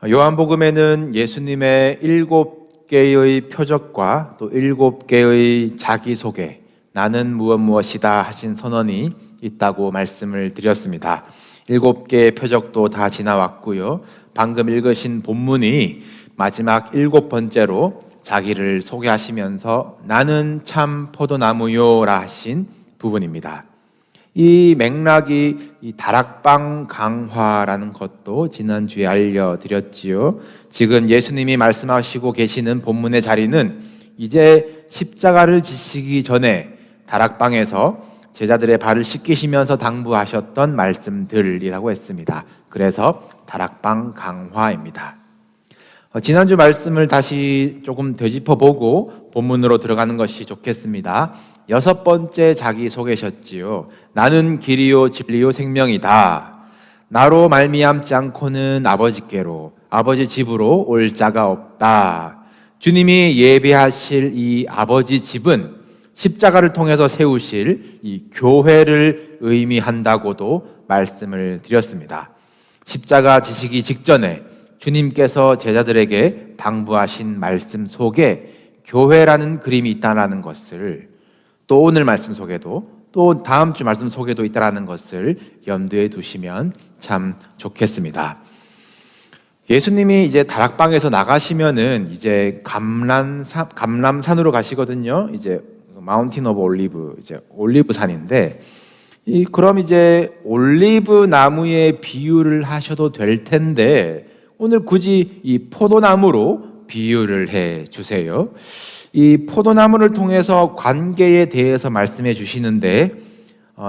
요한복음에는 예수님의 7개의 표적과 또 7개의 자기소개, 나는 무엇이다 하신 선언이 있다고 말씀을 드렸습니다. 7개의 표적도 다 지나왔고요. 방금 읽으신 본문이 마지막 7번째로 자기를 소개하시면서 나는 참 포도나무요라 하신 부분입니다. 이 맥락이 이 다락방 강화라는 것도 지난주에 알려드렸지요. 지금 예수님이 말씀하시고 계시는 본문의 자리는 이제 십자가를 지시기 전에 다락방에서 제자들의 발을 씻기시면서 당부하셨던 말씀들이라고 했습니다. 그래서 다락방 강화입니다. 지난주 말씀을 다시 조금 되짚어보고 본문으로 들어가는 것이 좋겠습니다. 6번째 자기소개셨지요. 나는 길이요 진리요 생명이다. 나로 말미암지 않고는 아버지께로 아버지 집으로 올 자가 없다. 주님이 예배하실 이 아버지 집은 십자가를 통해서 세우실 이 교회를 의미한다고도 말씀을 드렸습니다. 십자가 지시기 직전에 주님께서 제자들에게 당부하신 말씀 속에 교회라는 그림이 있다는 것을, 또 오늘 말씀 속에도 또 다음 주 말씀 속에도 있다는 것을 염두에 두시면 참 좋겠습니다. 예수님이 이제 다락방에서 나가시면은 이제 감람산으로 가시거든요. 이제 마운틴 오브 올리브, 이제 올리브산인데, 그럼 이제 올리브 나무의 비유를 하셔도 될 텐데 오늘 굳이 이 포도나무로 비유를 해 주세요. 이 포도나무를 통해서 관계에 대해서 말씀해 주시는데,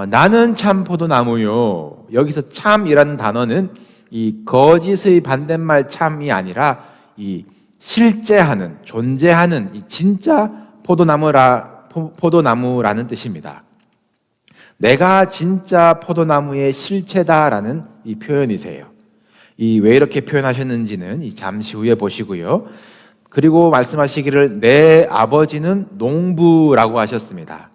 나는 참 포도나무요. 여기서 참이라는 단어는 이 거짓의 반대말 참이 아니라 이 실제하는, 존재하는 이 진짜 포도나무라는 뜻입니다. 내가 진짜 포도나무의 실체다라는 이 표현이세요. 왜 이렇게 표현하셨는지는 잠시 후에 보시고요. 그리고 말씀하시기를 내 아버지는 농부라고 하셨습니다.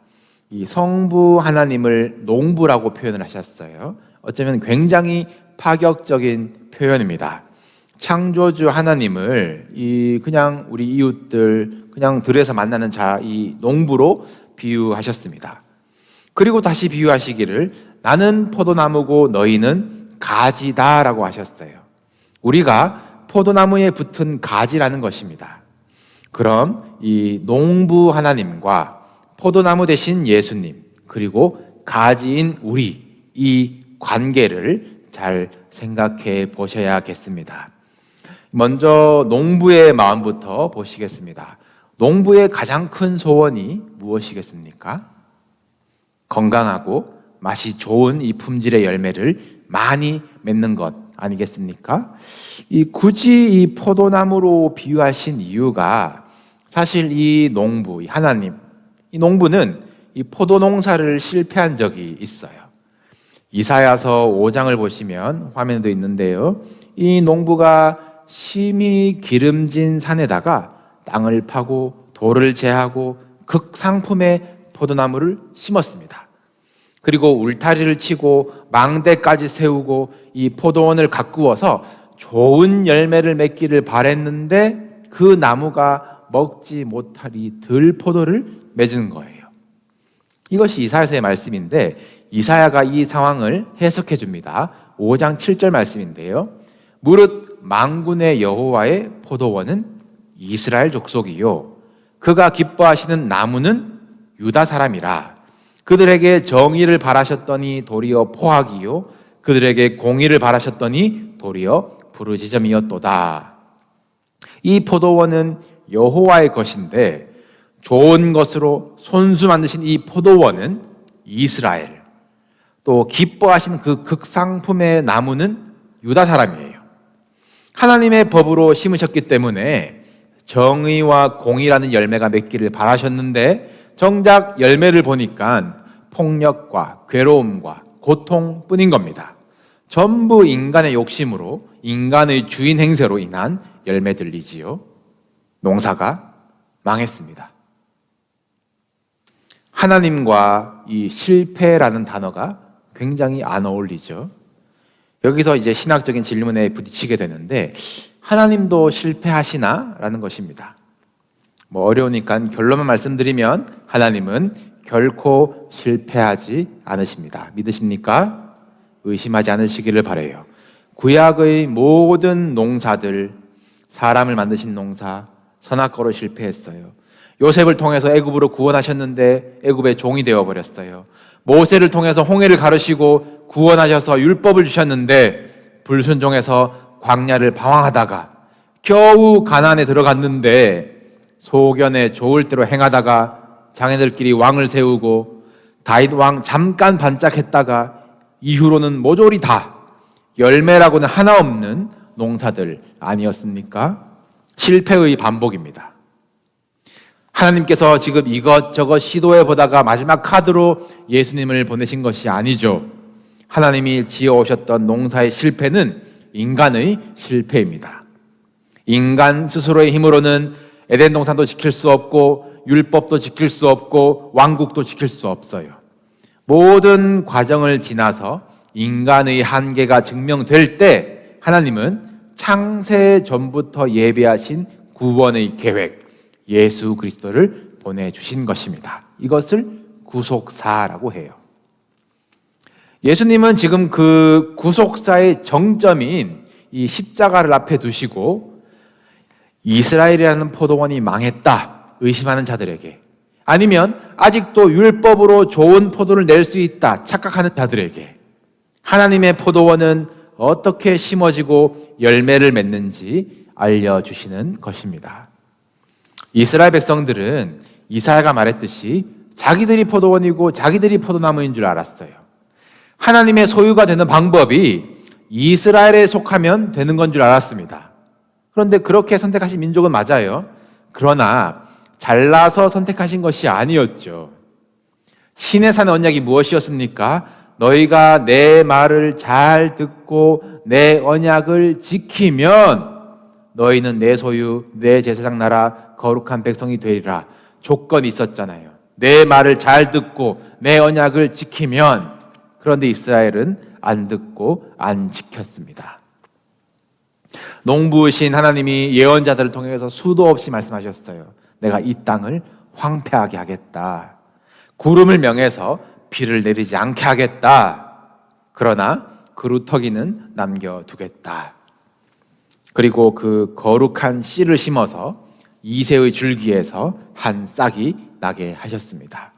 이 성부 하나님을 농부라고 표현을 하셨어요. 어쩌면 굉장히 파격적인 표현입니다. 창조주 하나님을 그냥 우리 이웃들, 그냥 들에서 만나는 이 농부로 비유하셨습니다. 그리고 다시 비유하시기를 나는 포도나무고 너희는 가지다라고 하셨어요. 우리가 포도나무에 붙은 가지라는 것입니다. 그럼 이 농부 하나님과 포도나무 대신 예수님, 그리고 가지인 우리, 이 관계를 잘 생각해 보셔야겠습니다. 먼저 농부의 마음부터 보시겠습니다. 농부의 가장 큰 소원이 무엇이겠습니까? 건강하고 맛이 좋은 이 품질의 열매를 많이 맺는 것 아니겠습니까? 굳이 이 포도나무로 비유하신 이유가 사실 이 농부, 하나님, 이 농부는 이 포도 농사를 실패한 적이 있어요. 이사야서 5장을 보시면 화면에도 있는데요. 이 농부가 심히 기름진 산에다가 땅을 파고 돌을 제하고 극상품의 포도나무를 심었습니다. 그리고 울타리를 치고 망대까지 세우고 이 포도원을 가꾸어서 좋은 열매를 맺기를 바랬는데 그 나무가 먹지 못하리 들포도를 맺은 거예요. 이것이 이사야서의 말씀인데 이사야가 이 상황을 해석해 줍니다. 5장 7절 말씀인데요. 무릇 만군의 여호와의 포도원은 이스라엘 족속이요 그가 기뻐하시는 나무는 유다 사람이라. 그들에게 정의를 바라셨더니 도리어 포악이요 그들에게 공의를 바라셨더니 도리어 부르짖음이었도다. 이 포도원은 여호와의 것인데 좋은 것으로 손수 만드신 이 포도원은 이스라엘, 또 기뻐하신 그 극상품의 나무는 유다 사람이에요. 하나님의 법으로 심으셨기 때문에 정의와 공의라는 열매가 맺기를 바라셨는데 정작 열매를 보니까 폭력과 괴로움과 고통뿐인 겁니다. 전부 인간의 욕심으로, 인간의 주인 행세로 인한 열매들이지요. 농사가 망했습니다. 하나님과 이 실패라는 단어가 굉장히 안 어울리죠. 여기서 이제 신학적인 질문에 부딪히게 되는데, 하나님도 실패하시나? 라는 것입니다. 어려우니까 결론만 말씀드리면 하나님은 결코 실패하지 않으십니다. 믿으십니까? 의심하지 않으시기를 바라요. 구약의 모든 농사들, 사람을 만드신 농사, 선악과로 실패했어요. 요셉을 통해서 애굽으로 구원하셨는데 애굽의 종이 되어버렸어요. 모세를 통해서 홍해를 가르시고 구원하셔서 율법을 주셨는데 불순종해서 광야를 방황하다가 겨우 가나안에 들어갔는데 소견에 좋을 대로 행하다가 자기들끼리 왕을 세우고 다윗 왕 잠깐 반짝했다가 이후로는 모조리 다 열매라고는 하나 없는 농사들 아니었습니까? 실패의 반복입니다. 하나님께서 지금 이것저것 시도해 보다가 마지막 카드로 예수님을 보내신 것이 아니죠. 하나님이 지어오셨던 농사의 실패는 인간의 실패입니다. 인간 스스로의 힘으로는 에덴 동산도 지킬 수 없고 율법도 지킬 수 없고 왕국도 지킬 수 없어요. 모든 과정을 지나서 인간의 한계가 증명될 때 하나님은 창세 전부터 예비하신 구원의 계획, 예수 그리스도를 보내주신 것입니다. 이것을 구속사라고 해요. 예수님은 지금 그 구속사의 정점인 이 십자가를 앞에 두시고 이스라엘이라는 포도원이 망했다 의심하는 자들에게, 아니면 아직도 율법으로 좋은 포도를 낼 수 있다 착각하는 자들에게 하나님의 포도원은 어떻게 심어지고 열매를 맺는지 알려주시는 것입니다. 이스라엘 백성들은 이사야가 말했듯이 자기들이 포도원이고 자기들이 포도나무인 줄 알았어요. 하나님의 소유가 되는 방법이 이스라엘에 속하면 되는 건 줄 알았습니다. 그런데 그렇게 선택하신 민족은 맞아요. 그러나 잘나서 선택하신 것이 아니었죠. 신의 산의 언약이 무엇이었습니까? 너희가 내 말을 잘 듣고 내 언약을 지키면 너희는 내 소유, 내 제사장 나라, 거룩한 백성이 되리라. 조건이 있었잖아요. 내 말을 잘 듣고 내 언약을 지키면. 그런데 이스라엘은 안 듣고 안 지켰습니다. 농부이신 하나님이 예언자들을 통해서 수도 없이 말씀하셨어요. 내가 이 땅을 황폐하게 하겠다. 구름을 명해서 비를 내리지 않게 하겠다. 그러나 그루터기는 남겨두겠다. 그리고 그 거룩한 씨를 심어서 이새의 줄기에서 한 싹이 나게 하셨습니다.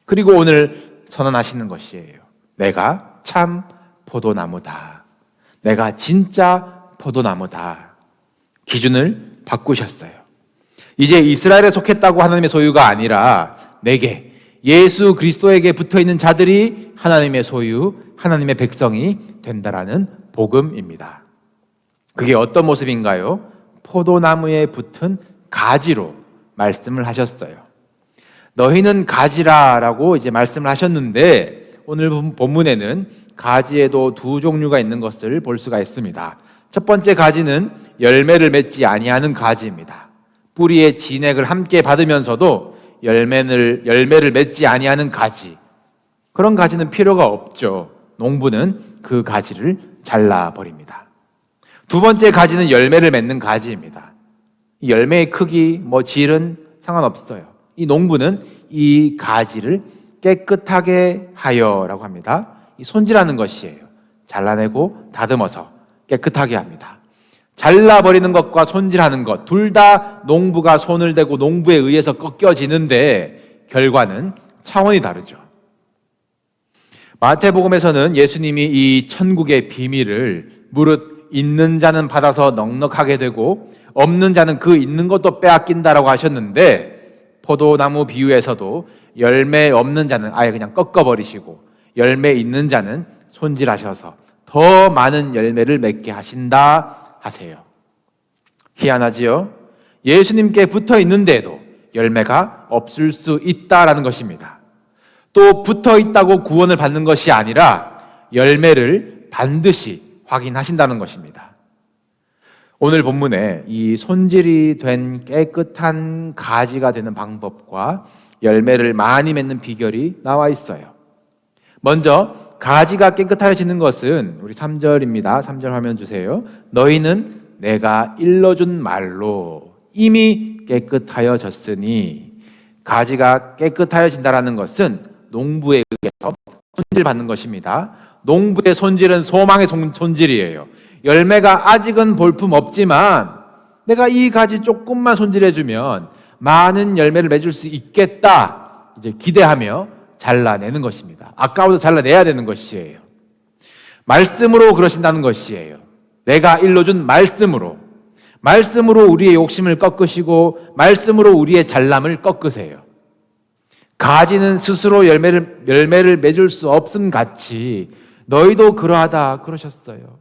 그리고 오늘 선언하시는 것이에요. 내가 참 포도나무다. 내가 진짜 포도나무다. 기준을 바꾸셨어요. 이제 이스라엘에 속했다고 하나님의 소유가 아니라 내게, 예수 그리스도에게 붙어있는 자들이 하나님의 소유, 하나님의 백성이 된다라는 복음입니다. 그게 어떤 모습인가요? 포도나무에 붙은 가지로 말씀을 하셨어요. 너희는 가지라라고 이제 말씀을 하셨는데 오늘 본문에는 가지에도 두 종류가 있는 것을 볼 수가 있습니다. 첫 번째 가지는 열매를 맺지 아니하는 가지입니다. 뿌리의 진액을 함께 받으면서도 열매를 맺지 아니하는 가지. 그런 가지는 필요가 없죠. 농부는 그 가지를 잘라버립니다. 두 번째 가지는 열매를 맺는 가지입니다. 이 열매의 크기, 질은 상관없어요. 이 농부는 이 가지를 깨끗하게 하여라고 합니다. 이 손질하는 것이에요. 잘라내고 다듬어서 깨끗하게 합니다. 잘라버리는 것과 손질하는 것, 둘 다 농부가 손을 대고 농부에 의해서 꺾여지는데 결과는 차원이 다르죠. 마태복음에서는 예수님이 이 천국의 비밀을 무릇 있는 자는 받아서 넉넉하게 되고 없는 자는 그 있는 것도 빼앗긴다라고 하셨는데, 포도나무 비유에서도 열매 없는 자는 아예 그냥 꺾어버리시고 열매 있는 자는 손질하셔서 더 많은 열매를 맺게 하신다 하세요. 희한하지요? 예수님께 붙어 있는데도 열매가 없을 수 있다라는 것입니다. 또 붙어 있다고 구원을 받는 것이 아니라 열매를 반드시 확인하신다는 것입니다. 오늘 본문에 이 손질이 된 깨끗한 가지가 되는 방법과 열매를 많이 맺는 비결이 나와 있어요. 먼저 가지가 깨끗해지는 것은 우리 3절입니다. 3절 화면 주세요. 너희는 내가 일러준 말로 이미 깨끗하여졌으니, 가지가 깨끗하여진다라는 것은 농부에 의해서 손질받는 것입니다. 농부의 손질은 소망의 손질이에요. 열매가 아직은 볼품 없지만 내가 이 가지 조금만 손질해주면 많은 열매를 맺을 수 있겠다, 이제 기대하며 잘라내는 것입니다. 아까워도 잘라내야 되는 것이에요. 말씀으로 그러신다는 것이에요. 내가 일러준 말씀으로 우리의 욕심을 꺾으시고 말씀으로 우리의 잘남을 꺾으세요. 가지는 스스로 열매를 맺을 수 없음 같이 너희도 그러하다 그러셨어요.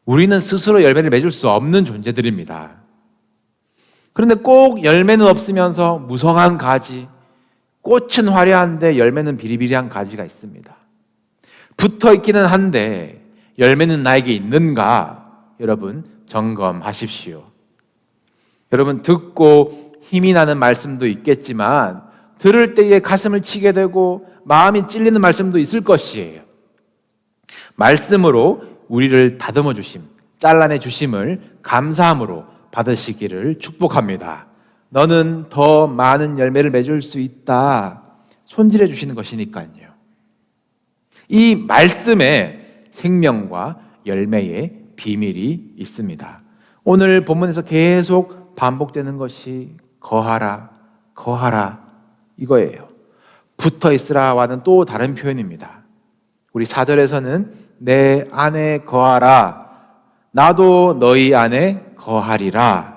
우리는 스스로 열매를 맺을 수 없는 존재들입니다. 그런데 꼭 열매는 없으면서 무성한 가지, 꽃은 화려한데 열매는 비리비리한 가지가 있습니다. 붙어 있기는 한데 열매는 나에게 있는가? 여러분 점검하십시오. 여러분, 듣고 힘이 나는 말씀도 있겠지만 들을 때에 가슴을 치게 되고 마음이 찔리는 말씀도 있을 것이에요. 말씀으로 우리를 다듬어 주심, 잘라내 주심을 감사함으로 받으시기를 축복합니다. 너는 더 많은 열매를 맺을 수 있다, 손질해 주시는 것이니까요. 이 말씀에 생명과 열매의 비밀이 있습니다. 오늘 본문에서 계속 반복되는 것이 거하라, 거하라 이거예요. 붙어 있으라와는 또 다른 표현입니다. 우리 4절에서는 내 안에 거하라, 나도 너희 안에 거하리라.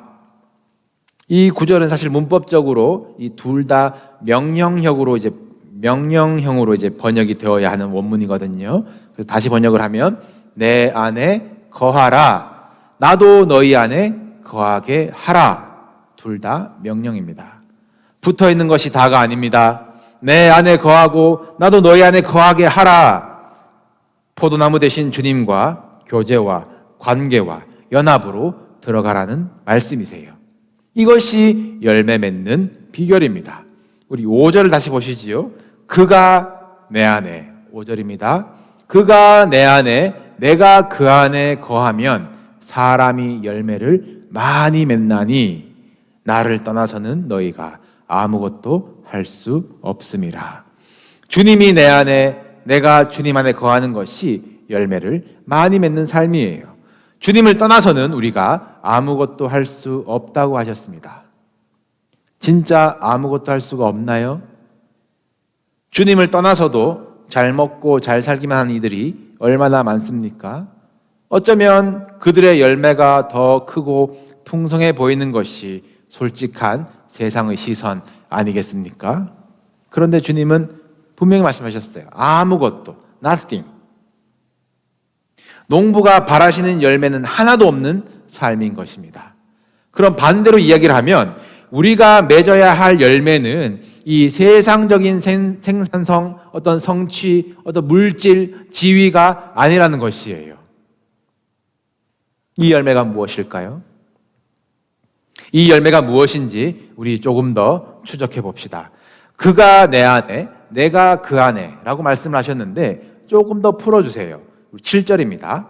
이 구절은 사실 문법적으로 이 둘 다 명령형으로 이제 번역이 되어야 하는 원문이거든요. 그래서 다시 번역을 하면 내 안에 거하라, 나도 너희 안에 거하게 하라. 둘 다 명령입니다. 붙어 있는 것이 다가 아닙니다. 내 안에 거하고 나도 너희 안에 거하게 하라. 포도나무 되신 주님과 교제와 관계와 연합으로 들어가라는 말씀이세요. 이것이 열매 맺는 비결입니다. 우리 5절을 다시 보시지요. 그가 내 안에, 5절입니다. 그가 내 안에, 내가 그 안에 거하면 사람이 열매를 많이 맺나니 나를 떠나서는 너희가 아무것도 할 수 없음이라. 주님이 내 안에, 내가 주님 안에 거하는 것이 열매를 많이 맺는 삶이에요. 주님을 떠나서는 우리가 아무것도 할 수 없다고 하셨습니다. 진짜 아무것도 할 수가 없나요? 주님을 떠나서도 잘 먹고 잘 살기만 하는 이들이 얼마나 많습니까? 어쩌면 그들의 열매가 더 크고 풍성해 보이는 것이 솔직한 세상의 시선 아니겠습니까? 그런데 주님은 분명히 말씀하셨어요. 아무것도, nothing. 농부가 바라시는 열매는 하나도 없는 삶인 것입니다. 그럼 반대로 이야기를 하면 우리가 맺어야 할 열매는 이 세상적인 생산성, 어떤 성취, 어떤 물질, 지위가 아니라는 것이에요. 이 열매가 무엇일까요? 이 열매가 무엇인지 우리 조금 더 추적해 봅시다. 그가 내 안에, 내가 그 안에 라고 말씀을 하셨는데 조금 더 풀어주세요. 7절입니다.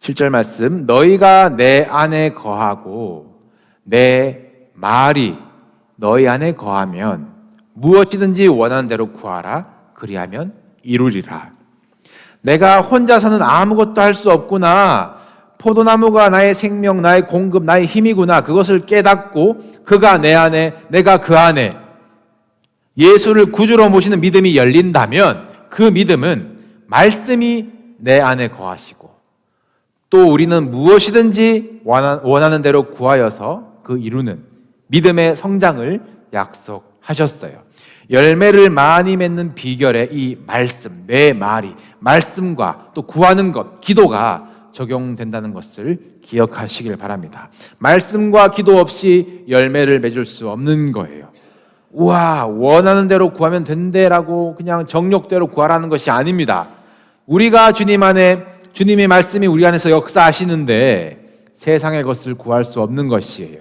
7절 말씀, 너희가 내 안에 거하고 내 말이 너희 안에 거하면 무엇이든지 원하는 대로 구하라, 그리하면 이루리라. 내가 혼자서는 아무것도 할 수 없구나, 포도나무가 나의 생명, 나의 공급, 나의 힘이구나, 그것을 깨닫고 그가 내 안에, 내가 그 안에 예수를 구주로 모시는 믿음이 열린다면 그 믿음은 말씀이 내 안에 거하시고 또 우리는 무엇이든지 원하는 대로 구하여서 그 이루는 믿음의 성장을 약속하셨어요. 열매를 많이 맺는 비결의 이 말씀, 내 말이, 말씀과 또 구하는 것, 기도가 적용된다는 것을 기억하시길 바랍니다. 말씀과 기도 없이 열매를 맺을 수 없는 거예요. 우와, 원하는 대로 구하면 된대라고 그냥 정욕대로 구하라는 것이 아닙니다. 우리가 주님 안에, 주님의 말씀이 우리 안에서 역사하시는데 세상의 것을 구할 수 없는 것이에요.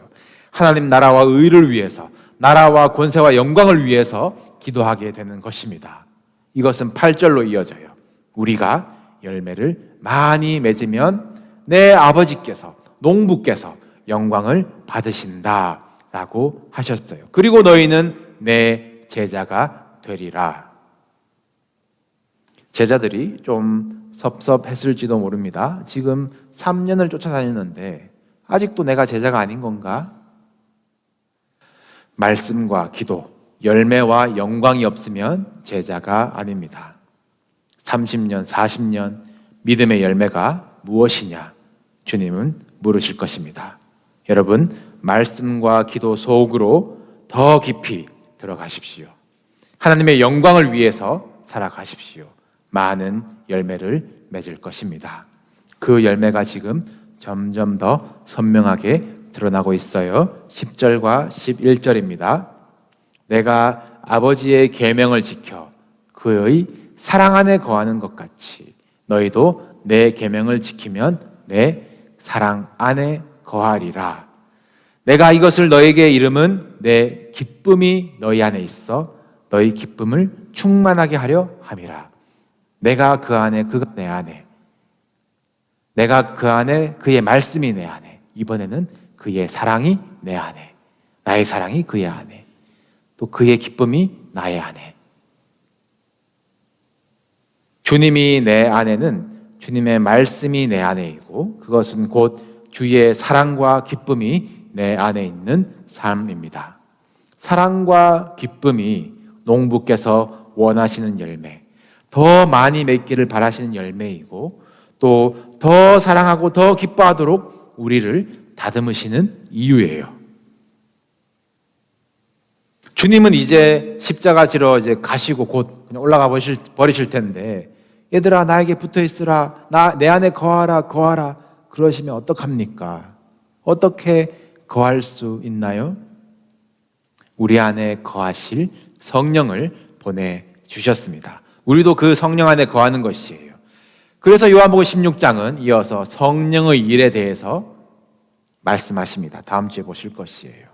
하나님 나라와 의를 위해서, 나라와 권세와 영광을 위해서 기도하게 되는 것입니다. 이것은 8절로 이어져요. 우리가 열매를 많이 맺으면 내 아버지께서 농부께서 영광을 받으신다라고 하셨어요. 그리고 너희는 내 제자가 되리라. 제자들이 좀 섭섭했을지도 모릅니다. 지금 3년을 쫓아다녔는데 아직도 내가 제자가 아닌 건가? 말씀과 기도, 열매와 영광이 없으면 제자가 아닙니다. 30년, 40년 믿음의 열매가 무엇이냐? 주님은 물으실 것입니다. 여러분, 말씀과 기도 속으로 더 깊이 들어가십시오. 하나님의 영광을 위해서 살아가십시오. 많은 열매를 맺을 것입니다. 그 열매가 지금 점점 더 선명하게 드러나고 있어요. 10절과 11절입니다. 내가 아버지의 계명을 지켜 그의 사랑 안에 거하는 것 같이 너희도 내 계명을 지키면 내 사랑 안에 거하리라. 내가 이것을 너에게 이름은 내 기쁨이 너희 안에 있어 너희 기쁨을 충만하게 하려 함이라. 내가 그 안에 그가 내 안에, 내가 그 안에 그의 말씀이 내 안에, 이번에는 그의 사랑이 내 안에, 나의 사랑이 그의 안에, 또 그의 기쁨이 나의 안에. 주님이 내 안에는 주님의 말씀이 내 안에이고 그것은 곧 주의 사랑과 기쁨이 내 안에 있는 삶입니다. 사랑과 기쁨이 농부께서 원하시는 열매, 더 많이 맺기를 바라시는 열매이고 또 더 사랑하고 더 기뻐하도록 우리를 다듬으시는 이유예요. 주님은 이제 십자가 지러 이제 가시고 곧 그냥 올라가 버리실 텐데 얘들아 나에게 붙어 있으라, 내 안에 거하라 그러시면 어떡합니까? 어떻게 거할 수 있나요? 우리 안에 거하실 성령을 보내주셨습니다. 우리도 그 성령 안에 거하는 것이에요. 그래서 요한복음 16장은 이어서 성령의 일에 대해서 말씀하십니다. 다음 주에 보실 것이에요.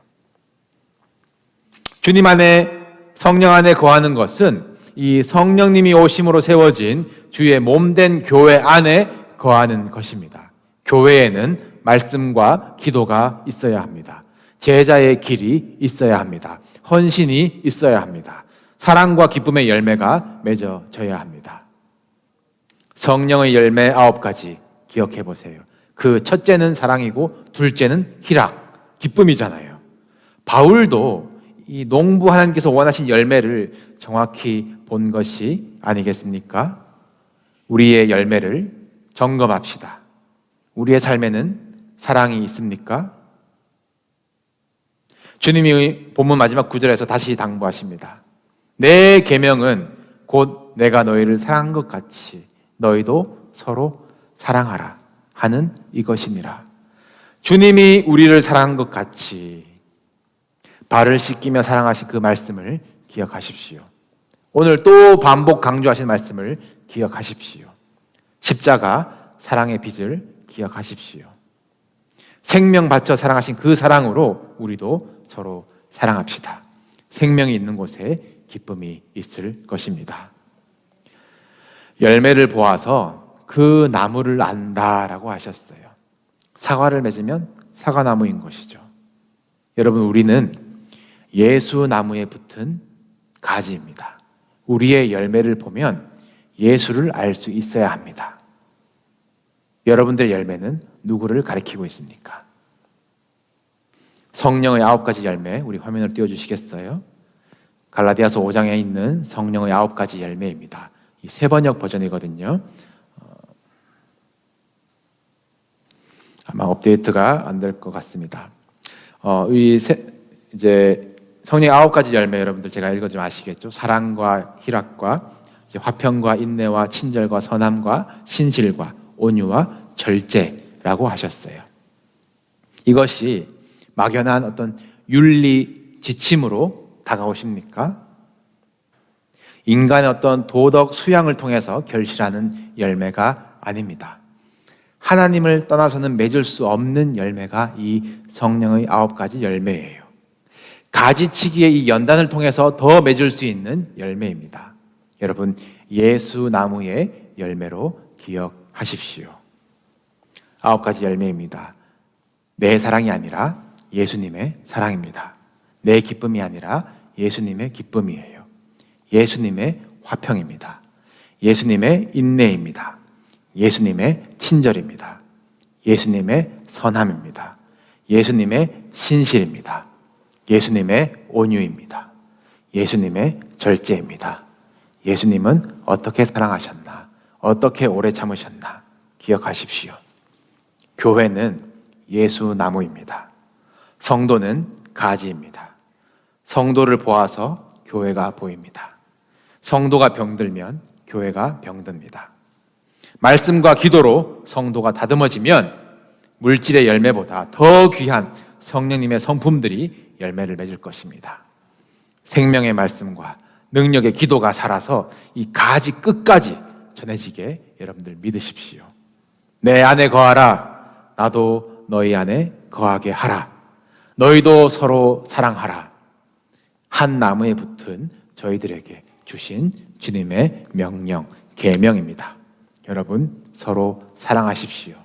주님 안에, 성령 안에 거하는 것은 이 성령님이 오심으로 세워진 주의 몸된 교회 안에 거하는 것입니다. 교회에는 말씀과 기도가 있어야 합니다. 제자의 길이 있어야 합니다. 헌신이 있어야 합니다. 사랑과 기쁨의 열매가 맺어져야 합니다. 성령의 열매 9가지 기억해 보세요. 그 첫째는 사랑이고 둘째는 희락, 기쁨이잖아요. 바울도 이 농부 하나님께서 원하신 열매를 정확히 본 것이 아니겠습니까? 우리의 열매를 점검합시다. 우리의 삶에는 사랑이 있습니까? 주님이 본문 마지막 9절에서 다시 당부하십니다. 내 계명은 곧 내가 너희를 사랑한 것 같이 너희도 서로 사랑하라 하는 이것이니라. 주님이 우리를 사랑한 것 같이 발을 씻기며 사랑하신 그 말씀을 기억하십시오. 오늘 또 반복 강조하신 말씀을 기억하십시오. 십자가 사랑의 빚을 기억하십시오. 생명 바쳐 사랑하신 그 사랑으로 우리도 서로 사랑합시다. 생명이 있는 곳에 기쁨이 있을 것입니다. 열매를 보아서 그 나무를 안다라고 하셨어요. 사과를 맺으면 사과나무인 것이죠. 여러분, 우리는 예수 나무에 붙은 가지입니다. 우리의 열매를 보면 예수를 알 수 있어야 합니다. 여러분들의 열매는 누구를 가리키고 있습니까? 성령의 9가지 열매, 우리 화면을 띄워주시겠어요? 갈라디아서 5장에 있는 성령의 9가지 열매입니다. 이 세번역 버전이거든요. 아마 업데이트가 안 될 것 같습니다. 이제 성령의 9가지 열매, 여러분들 제가 읽어주면 아시겠죠? 사랑과 희락과 화평과 인내와 친절과 선함과 신실과 온유와 절제라고 하셨어요. 이것이 막연한 어떤 윤리 지침으로 다가오십니까? 인간의 어떤 도덕 수양을 통해서 결실하는 열매가 아닙니다. 하나님을 떠나서는 맺을 수 없는 열매가 이 성령의 9가지 열매예요. 가지치기의 이 연단을 통해서 더 맺을 수 있는 열매입니다. 여러분, 예수 나무의 열매로 기억하십시오. 9가지 열매입니다. 내 사랑이 아니라 예수님의 사랑입니다. 내 기쁨이 아니라 예수님의 기쁨이에요. 예수님의 화평입니다. 예수님의 인내입니다. 예수님의 친절입니다. 예수님의 선함입니다. 예수님의 신실입니다. 예수님의 온유입니다. 예수님의 절제입니다. 예수님은 어떻게 사랑하셨나? 어떻게 오래 참으셨나? 기억하십시오. 교회는 예수 나무입니다. 성도는 가지입니다. 성도를 보아서 교회가 보입니다. 성도가 병들면 교회가 병듭니다. 말씀과 기도로 성도가 다듬어지면 물질의 열매보다 더 귀한 성령님의 성품들이 열매를 맺을 것입니다. 생명의 말씀과 능력의 기도가 살아서 이 가지 끝까지 전해지게 여러분들 믿으십시오. 내 안에 거하라. 나도 너희 안에 거하게 하라. 너희도 서로 사랑하라. 한 나무에 붙은 저희들에게 주신 주님의 명령, 계명입니다. 여러분 서로 사랑하십시오.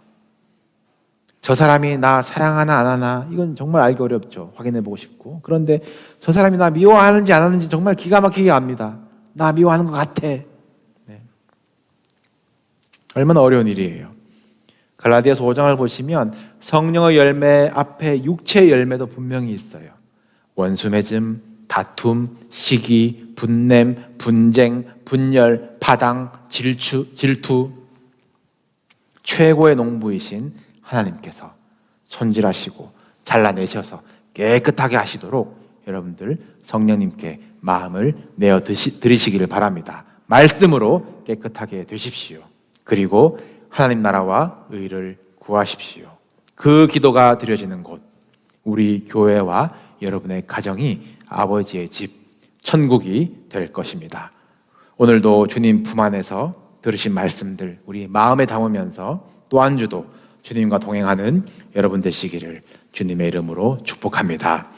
저 사람이 나 사랑하나 안 하나 이건 정말 알기 어렵죠. 확인해보고 싶고. 그런데 저 사람이 나 미워하는지 안 하는지 정말 기가 막히게 압니다. 나 미워하는 것 같아. 네. 얼마나 어려운 일이에요. 갈라디아서 5장을 보시면 성령의 열매 앞에 육체의 열매도 분명히 있어요. 원수 맺음, 다툼, 시기, 분냄, 분쟁, 분열, 파당, 질투. 최고의 농부이신 하나님께서 손질하시고 잘라내셔서 깨끗하게 하시도록 여러분들 성령님께 마음을 내어 드리시기를 바랍니다. 말씀으로 깨끗하게 되십시오. 그리고 하나님 나라와 의를 구하십시오. 그 기도가 드려지는 곳, 우리 교회와 여러분의 가정이 아버지의 집, 천국이 될 것입니다. 오늘도 주님 품 안에서 들으신 말씀들 우리 마음에 담으면서 또 한 주도 주님과 동행하는 여러분 되시기를 주님의 이름으로 축복합니다.